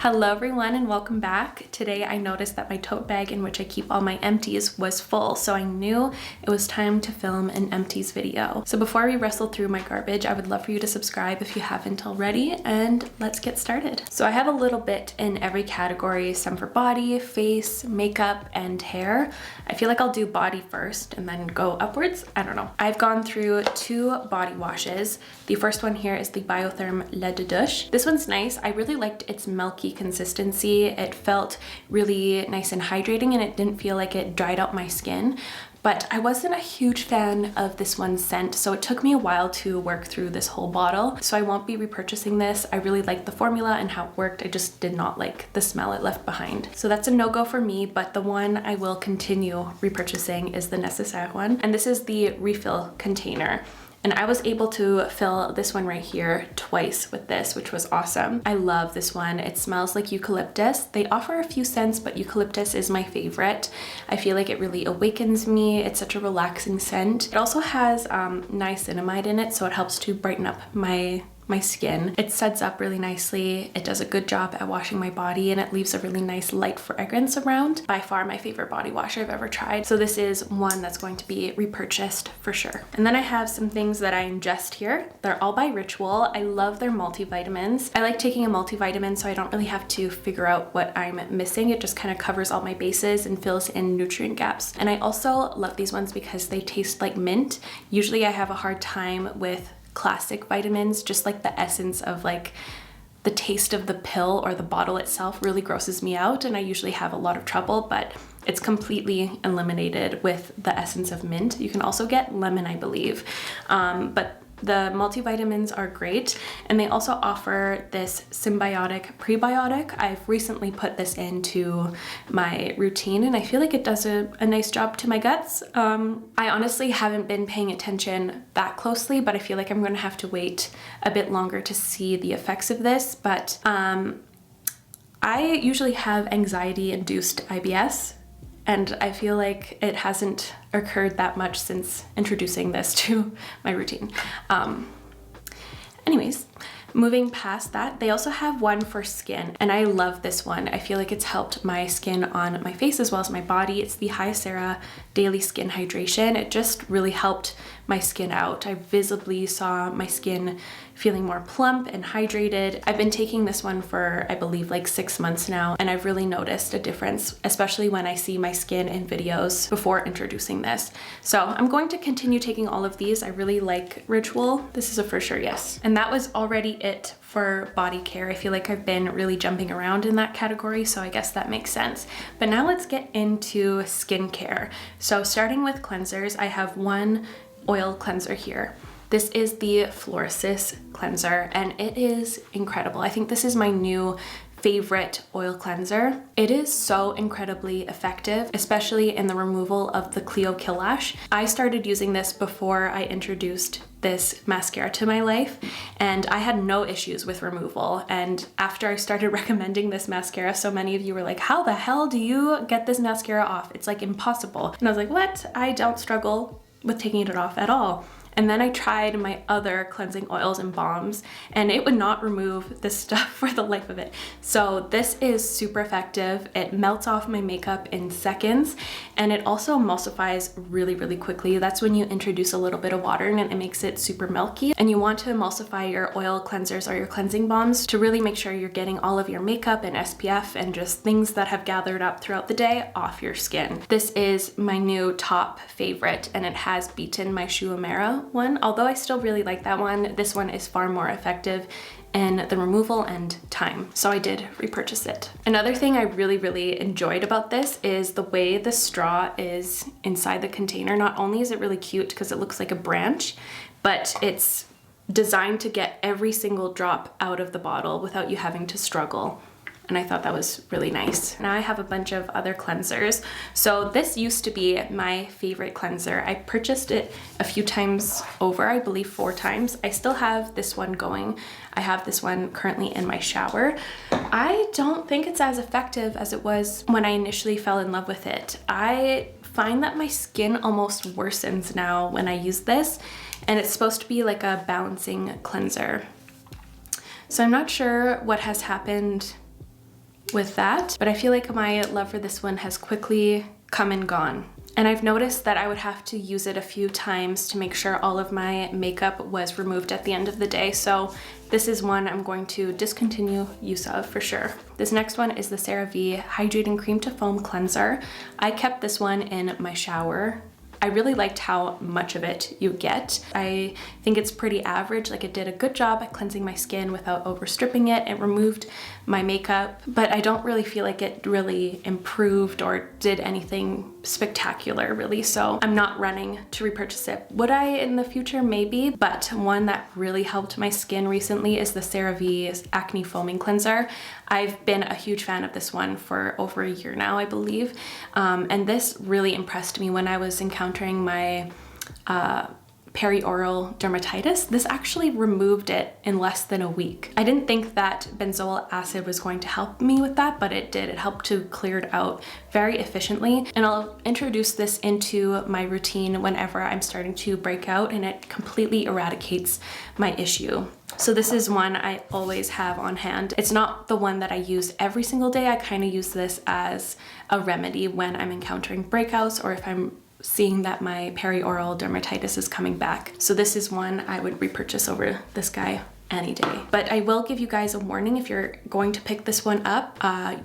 Hello everyone and welcome back. Today I noticed that my tote bag in which I keep all my empties was full, so I knew it was time to film an empties video. So before we wrestle through my garbage, I would love for you to subscribe if you haven't already, and let's get started. So I have a little bit in every category, some for body, face, makeup, and hair. I feel like I'll do body first and then go upwards. I don't know. I've gone through 2 body washes. The first one here is the Biotherm Lait de Douche. This one's nice. I really liked its milky consistency. It felt really nice and hydrating and it didn't feel like it dried out my skin. But I wasn't a huge fan of this one's scent, so it took me a while to work through this whole bottle. So I won't be repurchasing this. I really liked the formula and how it worked. I just did not like the smell it left behind. So that's a no-go for me, but the one I will continue repurchasing is the Nécessaire one. And this is the refill container. And I was able to fill this one right here twice with this, which was awesome. I love this one. It smells like eucalyptus. They offer a few scents, but eucalyptus is my favorite. I feel like it really awakens me. It's such a relaxing scent. It also has niacinamide in it, so it helps to brighten up my skin. It suds up really nicely. It does a good job at washing my body and it leaves a really nice light fragrance around. By far my favorite body wash I've ever tried. So this is one that's going to be repurchased for sure. And then I have some things that I ingest here. They're all by Ritual. I love their multivitamins. I like taking a multivitamin so I don't really have to figure out what I'm missing. It just kind of covers all my bases and fills in nutrient gaps. And I also love these ones because they taste like mint. Usually I have a hard time with classic vitamins, just like the essence of like the taste of the pill or the bottle itself really grosses me out and I usually have a lot of trouble, but it's completely eliminated with the essence of mint. You can also get lemon, I believe, but the multivitamins are great, and they also offer this symbiotic prebiotic. I've recently put this into my routine and I feel like it does a nice job to my guts. I honestly haven't been paying attention that closely, but I feel like I'm going to have to wait a bit longer to see the effects of this. But I usually have anxiety-induced IBS, and I feel like it hasn't occurred that much since introducing this to my routine. Anyways, moving past that, they also have one for skin, and I love this one. I feel like it's helped my skin on my face as well as my body. It's the Cera Daily Skin Hydration. It just really helped my skin out. I visibly saw my skin feeling more plump and hydrated. I've been taking this one for, I believe, like 6 months now, and I've really noticed a difference, especially when I see my skin in videos before introducing this. So I'm going to continue taking all of these. I really like Ritual. This is a for sure yes. And that was already it for body care. I feel like I've been really jumping around in that category, so I guess that makes sense. But now let's get into skincare. So starting with cleansers, I have one oil cleanser here. This is the Florasis cleanser and it is incredible. I think this is my new favorite oil cleanser. It is so incredibly effective, especially in the removal of the Clio Kill Lash. I started using this before I introduced this mascara to my life and I had no issues with removal. And after I started recommending this mascara, so many of you were like, how the hell do you get this mascara off? It's like impossible. And I was like, what? I don't struggle with taking it off at all. And then I tried my other cleansing oils and balms and it would not remove this stuff for the life of it. So this is super effective. It melts off my makeup in seconds and it also emulsifies really, really quickly. That's when you introduce a little bit of water and it makes it super milky. And you want to emulsify your oil cleansers or your cleansing balms to really make sure you're getting all of your makeup and SPF and just things that have gathered up throughout the day off your skin. This is my new top favorite and it has beaten my Shuamera one. Although I still really like that one, this one is far more effective in the removal and time. So I did repurchase it. Another thing I really enjoyed about this is the way the straw is inside the container. Not only is it really cute because it looks like a branch, but it's designed to get every single drop out of the bottle without you having to struggle. And I thought that was really nice. Now I have a bunch of other cleansers. So this used to be my favorite cleanser. I purchased it a few times over, I believe 4 times. I still have this one going. I have this one currently in my shower. I don't think it's as effective as it was when I initially fell in love with it. I find that my skin almost worsens now when I use this, and it's supposed to be like a balancing cleanser. So I'm not sure what has happened with that. But I feel like my love for this one has quickly come and gone. And I've noticed that I would have to use it a few times to make sure all of my makeup was removed at the end of the day. So this is one I'm going to discontinue use of for sure. This next one is the Cerave Hydrating Cream to Foam Cleanser. I kept this one in my shower. I really liked how much of it you get. I think it's pretty average, like it did a good job at cleansing my skin without overstripping it. It removed my makeup, but I don't really feel like it really improved or did anything spectacular really, so I'm not running to repurchase it. Would I in the future? Maybe, but one that really helped my skin recently is the Cerave Acne Foaming Cleanser. I've been a huge fan of this one for over a year now, I believe, and this really impressed me when I was encountering my perioral dermatitis. This actually removed it in less than a week. I didn't think that benzoyl acid was going to help me with that, but it did. It helped to clear it out very efficiently. And I'll introduce this into my routine whenever I'm starting to break out, and it completely eradicates my issue. So this is one I always have on hand. It's not the one that I use every single day. I kind of use this as a remedy when I'm encountering breakouts or if I'm seeing that my perioral dermatitis is coming back. So this is one I would repurchase over this guy any day. But I will give you guys a warning if you're going to pick this one up.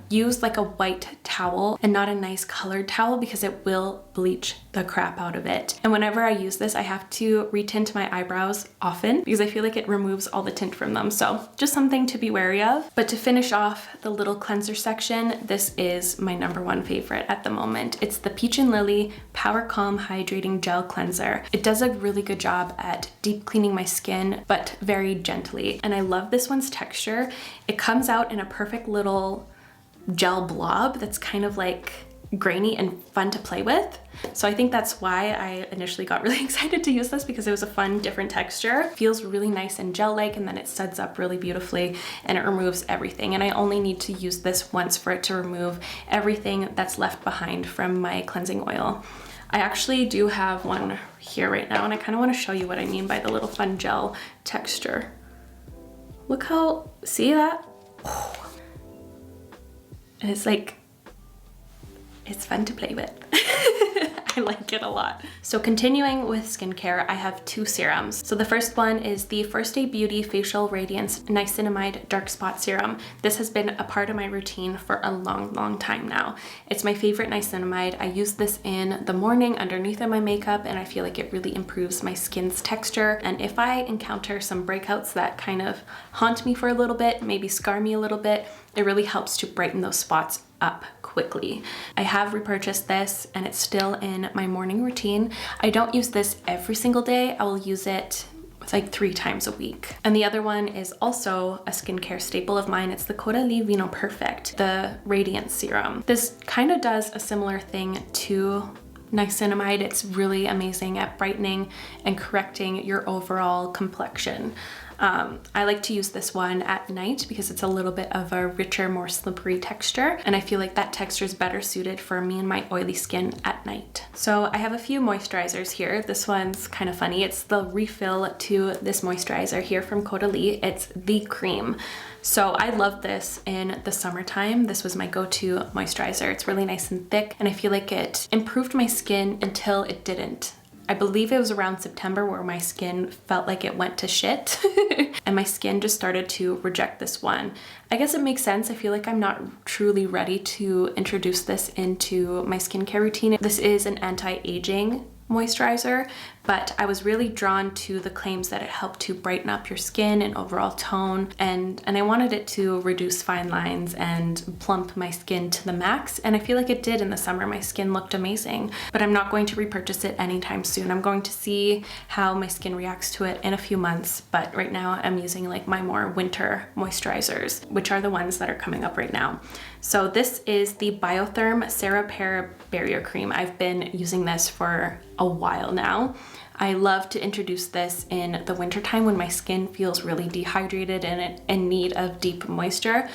Use like a white towel and not a nice colored towel because it will bleach the crap out of it. And whenever I use this, I have to retint my eyebrows often because I feel like it removes all the tint from them. So just something to be wary of. But to finish off the little cleanser section, this is my #1 favorite at the moment. It's the Peach and Lily Power Calm Hydrating Gel Cleanser. It does a really good job at deep cleaning my skin, but very gently. And I love this one's texture. It comes out in a perfect little gel blob that's kind of like grainy and fun to play with. So I think that's why I initially got really excited to use this, because it was a fun, different texture. Feels really nice and gel-like, and then it suds up really beautifully and it removes everything. And I only need to use this once for it to remove everything that's left behind from my cleansing oil. I actually do have one here right now, and I kind of want to show you what I mean by the little fun gel texture. Look how, see that? Oh. And it's like, it's fun to play with. I like it a lot. So continuing with skincare, I have 2 serums. So the first one is the First Day Beauty Facial Radiance Niacinamide Dark Spot Serum. This has been a part of my routine for a long time now. It's my favorite niacinamide. I use this in the morning underneath of my makeup, and I feel like it really improves my skin's texture. And if I encounter some breakouts that kind of haunt me for a little bit, maybe scar me a little bit, it really helps to brighten those spots up quickly. I have repurchased this and it's still in my morning routine. I don't use this every single day. I will use it like 3 times a week. And the other one is also a skincare staple of mine. It's the Caudalie Vinoperfect, the Radiance Serum. This kind of does a similar thing to niacinamide. It's really amazing at brightening and correcting your overall complexion. I like to use this one at night because it's a little bit of a richer, more slippery texture, and I feel like that texture is better suited for me and my oily skin at night. So I have a few moisturizers here. This one's kind of funny. It's the refill to this moisturizer here from Caudalie. It's the cream. So I love this in the summertime. This was my go-to moisturizer. It's really nice and thick, and I feel like it improved my skin until it didn't. I believe it was around September where my skin felt like it went to shit and my skin just started to reject this one. I guess it makes sense. I feel like I'm not truly ready to introduce this into my skincare routine. This is an anti-aging moisturizer, but I was really drawn to the claims that it helped to brighten up your skin and overall tone, and I wanted it to reduce fine lines and plump my skin to the max, and I feel like it did in the summer. My skin looked amazing, but I'm not going to repurchase it anytime soon. I'm going to see how my skin reacts to it in a few months, but right now I'm using like my more winter moisturizers, which are the ones that are coming up right now. So this is the Biotherm Cera Barrier Cream. I've been using this for a while now. I love to introduce this in the wintertime when my skin feels really dehydrated and in need of deep moisture.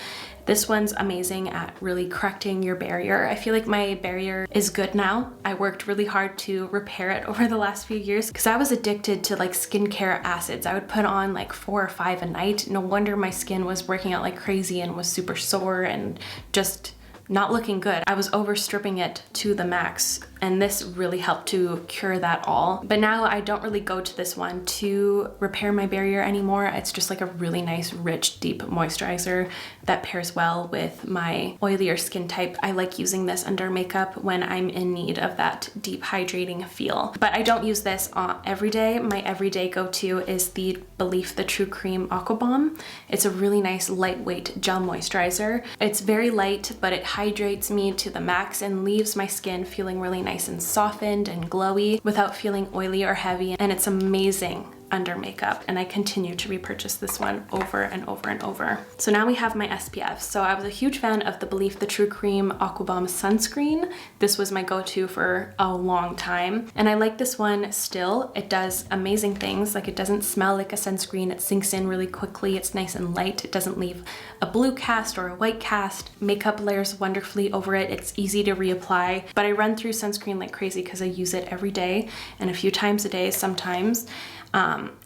This one's amazing at really correcting your barrier. I feel like my barrier is good now. I worked really hard to repair it over the last few years because I was addicted to like skincare acids. I would put on like 4 or 5 a night. No wonder my skin was working out like crazy and was super sore and just not looking good. I was overstripping it to the max, and this really helped to cure that all. But now I don't really go to this one to repair my barrier anymore. It's just like a really nice, rich, deep moisturizer that pairs well with my oilier skin type. I like using this under makeup when I'm in need of that deep hydrating feel. But I don't use this every day. My everyday go-to is the Belif The True Cream Aqua Bomb. It's a really nice lightweight gel moisturizer. It's very light, but it hydrates me to the max and leaves my skin feeling really nice and softened and glowy without feeling oily or heavy, and it's amazing under makeup, and I continue to repurchase this one over and over and over. So now we have my SPF. So I was a huge fan of the Belif The True Cream Aqua Bomb Sunscreen. This was my go-to for a long time, and I like this one still. It does amazing things. Like, it doesn't smell like a sunscreen. It sinks in really quickly. It's nice and light. It doesn't leave a blue cast or a white cast. Makeup layers wonderfully over it. It's easy to reapply, but I run through sunscreen like crazy because I use it every day and a few times a day sometimes.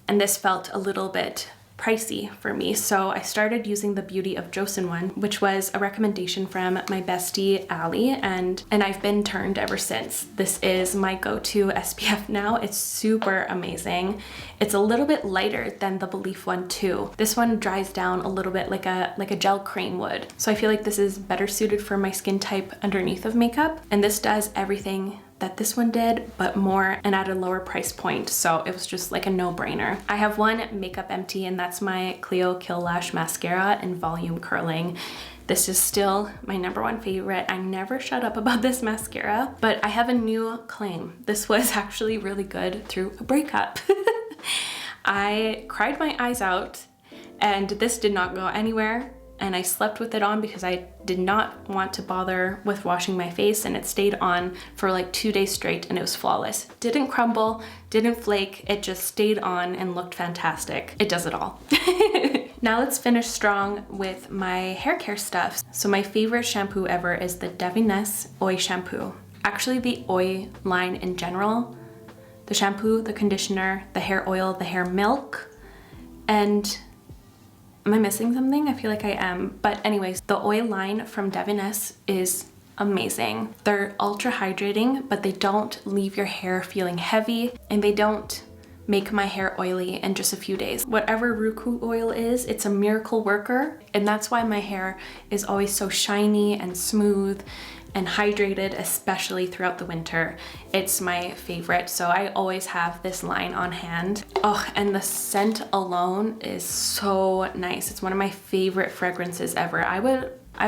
And this felt a little bit pricey for me, so I started using the Beauty of Joseon one, which was a recommendation from my bestie Ali, and I've been turned ever since. This is my go-to SPF now. It's super amazing. It's a little bit lighter than the Belif one too. This one dries down a little bit like a gel cream would, so I feel like this is better suited for my skin type underneath of makeup, and this does everything that this one did, but more and at a lower price point. So it was just like a no-brainer. I have one makeup empty, and that's my Clio Kill Lash Mascara in Volume Curling. This is still my #1 favorite. I never shut up about this mascara, but I have a new claim. This was actually really good through a breakup. I cried my eyes out, and this did not go anywhere. And I slept with it on because I did not want to bother with washing my face, and it stayed on for like 2 days straight, and it was flawless. Didn't crumble, didn't flake, it just stayed on and looked fantastic. It does it all. Now let's finish strong with my hair care stuff. So my favorite shampoo ever is the Davines Oil Shampoo. Actually, the oil line in general, the shampoo, the conditioner, the hair oil, the hair milk, and am I missing something? I feel like I am. But anyways, the oil line from Davines is amazing. They're ultra hydrating, but they don't leave your hair feeling heavy, and they don't make my hair oily in just a few days. Whatever Roku oil is, it's a miracle worker, and that's why my hair is always so shiny and smooth and hydrated, especially throughout the winter. It's my favorite, so I always have this line on hand. Oh, and the scent alone is so nice. It's one of my favorite fragrances ever. I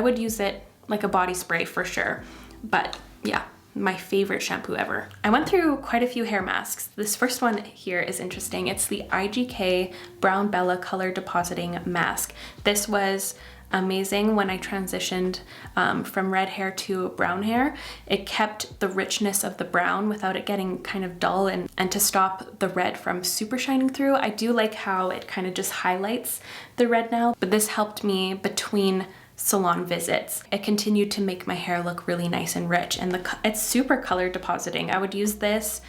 would use it like a body spray for sure, but yeah, my favorite shampoo ever. I went through quite a few hair masks. This first one here is interesting. It's the IGK Brown Bella Color Depositing Mask. This was amazing when I transitioned from red hair to brown hair. It kept the richness of the brown without it getting kind of dull, and to stop the red from super shining through. I do like how it kind of just highlights the red now, but this helped me between salon visits. It continued to make my hair look really nice and rich, and it's super color depositing. I would use this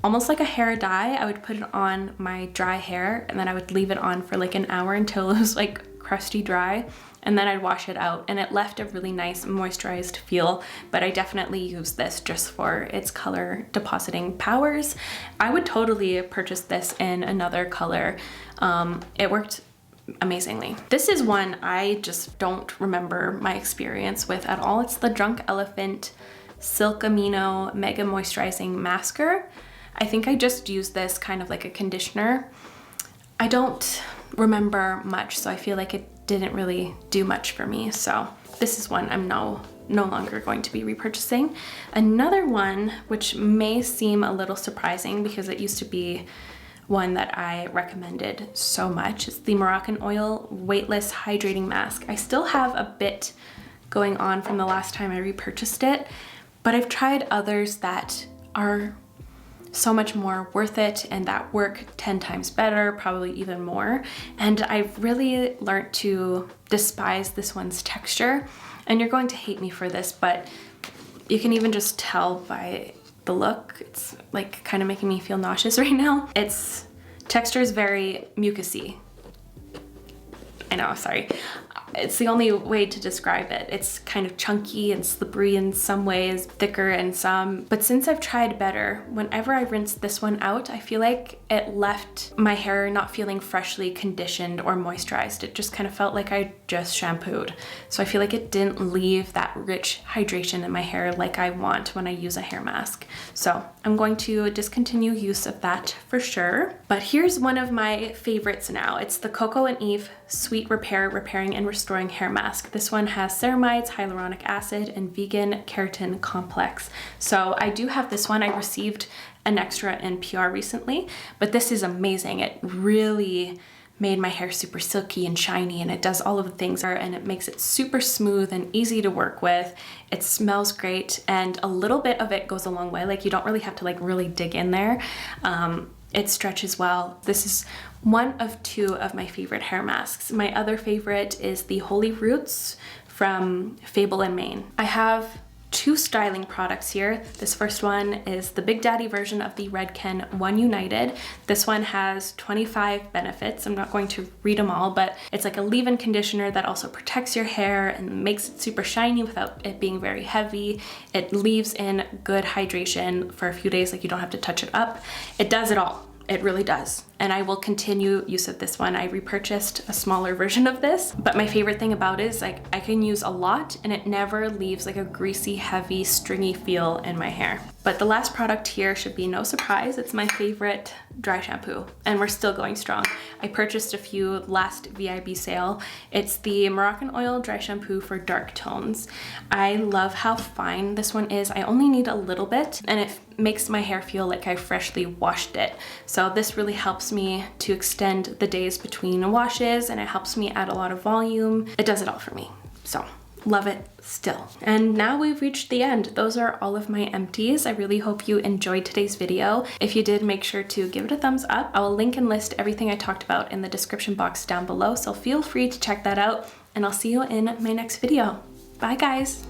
almost like a hair dye. I would put it on my dry hair, and then I would leave it on for like an hour until it was like crusty dry, and then I'd wash it out, and it left a really nice moisturized feel. But I definitely use this just for its color depositing powers. I would totally purchase this in another color. It worked amazingly. This is one I just don't remember my experience with at all. It's the Drunk Elephant Silk Amino Mega Moisturizing Masker. I think I just used this kind of like a conditioner. I don't remember much, so I feel like it didn't really do much for me. So this is one I'm no longer going to be repurchasing. Another one, which may seem a little surprising because it used to be one that I recommended so much, is the Moroccan Oil Weightless Hydrating Mask. I still have a bit going on from the last time I repurchased it, but I've tried others that are so much more worth it, and that work 10 times better, probably even more. And I've really learned to despise this one's texture. And you're going to hate me for this, but you can even just tell by the look. It's like kind of making me feel nauseous right now. Its texture is very mucousy. I know, sorry. It's the only way to describe it. It's kind of chunky and slippery in some ways, thicker in some. But since I've tried better, whenever I rinsed this one out, I feel like it left my hair not feeling freshly conditioned or moisturized. It just kind of felt like I just shampooed. So I feel like it didn't leave that rich hydration in my hair like I want when I use a hair mask. So I'm going to discontinue use of that for sure. But here's one of my favorites now. It's the Coco and Eve Sweet Repair, Repairing and Restoring Hair Mask. This one has ceramides, hyaluronic acid, and vegan keratin complex. So I do have this one. I received an extra in PR recently, but this is amazing. It really made my hair super silky and shiny, and it does all of the things, and it makes it super smooth and easy to work with. It smells great, and a little bit of it goes a long way. Like, you don't really have to like really dig in there. It stretches well. This is one of two of my favorite hair masks. My other favorite is the Holy Roots from Fable and Mane. I have two styling products here. This first one is the Big Daddy version of the Redken One United. This one has 25 benefits. I'm not going to read them all, but it's like a leave-in conditioner that also protects your hair and makes it super shiny without it being very heavy. It leaves in good hydration for a few days, like you don't have to touch it up. It does it all. It really does. And I will continue use of this one. I repurchased a smaller version of this, but my favorite thing about it is like I can use a lot and it never leaves like a greasy, heavy, stringy feel in my hair. But the last product here should be no surprise. It's my favorite dry shampoo, and we're still going strong. I purchased a few last VIB sale. It's the Moroccan Oil Dry Shampoo for dark tones. I love how fine this one is. I only need a little bit, and it makes my hair feel like I freshly washed it. So this really helps me to extend the days between washes, and it helps me add a lot of volume. It does it all for me. So love it still. And now we've reached the end. Those are all of my empties. I really hope you enjoyed today's video. If you did, make sure to give it a thumbs up. I will link and list everything I talked about in the description box down below, so feel free to check that out, and I'll see you in my next video. Bye guys.